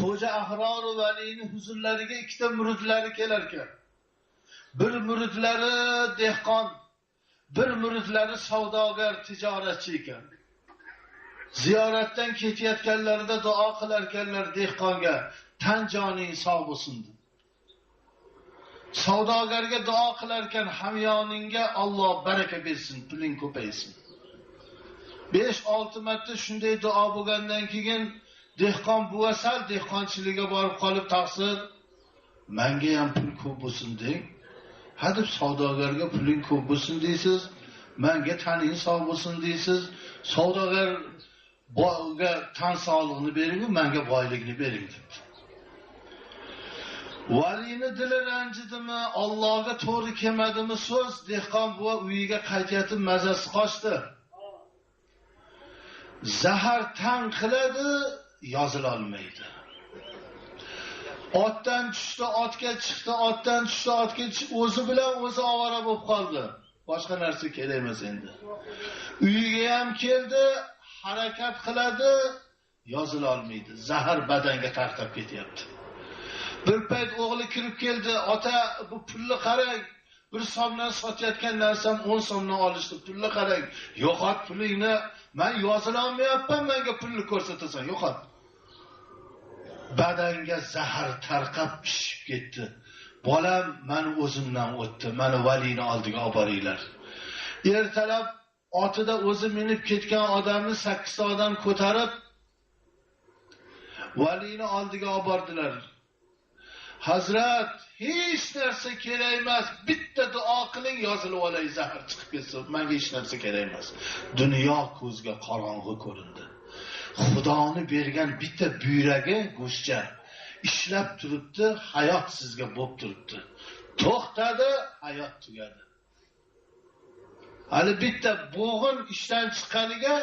Xo'ja Ahror valiyning huzurlariga ikkita muridlari kelar ekan. Bir muridlari dehqon, bir muridlari savdogar, tijoratchi ekan. Ziyoratdan ketayotganlarida duo qilar ekanlar dehqonga, tan joning sog' bo'lsin deb. Savdogarga duo qilar ekan, hamyoningga Alloh baraka bersin, puling ko'paysin. 5-6 marta shunday duo bo'lgandan keyin dehqon buvasal dehqonchiligiga borib qolib taqsir, menga ham pul ko'p bo'lsin deng. Hadeb savdogarga puling ko'p bo'lsin deysiz, menga taning sog' bo'lsin deysiz. Savdogarga tan sog'lig'ini bering, menga boylikni bering debdi. Valini dili ranjidimi, Allohga to'g'ri kelmadimi so'z, dehqon buva uyiga qaytayotib mazasi qochdi. Zahar tan qiladi, yozila olmaydi. Otdan tushdi, otga chiqdi, otdan tushdi, otga chiqdi, o'zi bilan o'zi ovora bo'lib qoldi. Boshqa narsa kerak emas endi. Uyiga ham keldi, harakat qiladi, yozila olmaydi. Zahar badanga tarqab ketyapti. Bir payt o'g'li kirib keldi, ota bu pulni qarang, bir so'mdan sotayotgan narsam 10 so'mdan olishdi, pulni qarang. Yo'qot pulingni, men yozila olmayapman, menga pulni ko'rsatasan, yo'qot. Badanga zahar tarqab pishib ketdi. Bolam, meni o'zimdan o'tdi, meni valini oldiga olib boringlar. Ertalab otida o'zi minib ketgan odamni 8 ta odam ko'tarib valini oldiga olib bordilar. Hazrat, hech narsa kerak emas, bitta duo qiling, yozilib olay, zahar chiqib ketsin. Menga hech narsa kerak emas. Dunyo ko'zga qorong'u ko'rindi. Xudoni bergan bitta buyragi go'shtcha ishlab turibdi, hayot sizga bo'lib turibdi. To'xtadi, hayot tugadi. Hali bitta bo'g'in ishdan chiqqaniga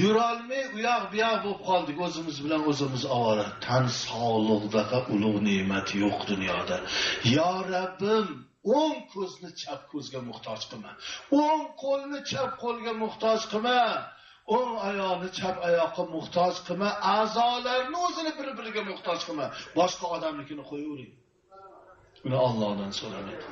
yurolmay uyoq buyoq bo'lib qoldik, o'zimiz bilan o'zimiz ovora. Tan sog'liqdaqa ulug' ne'mat yo'q dunyoda. Yo Rabbim, o'ng ko'zni chap ko'zga muhtoj qilma. O'ng qo'lni chap qo'lga muhtoj qilma. O'ng oyoqni chap oyoqqa muhtoj qilma. A'zolarni o'zini bir-biriga muhtoj qilma. Boshqa odamnikini qo'yavering. Buni Allohdan so'ramaydi.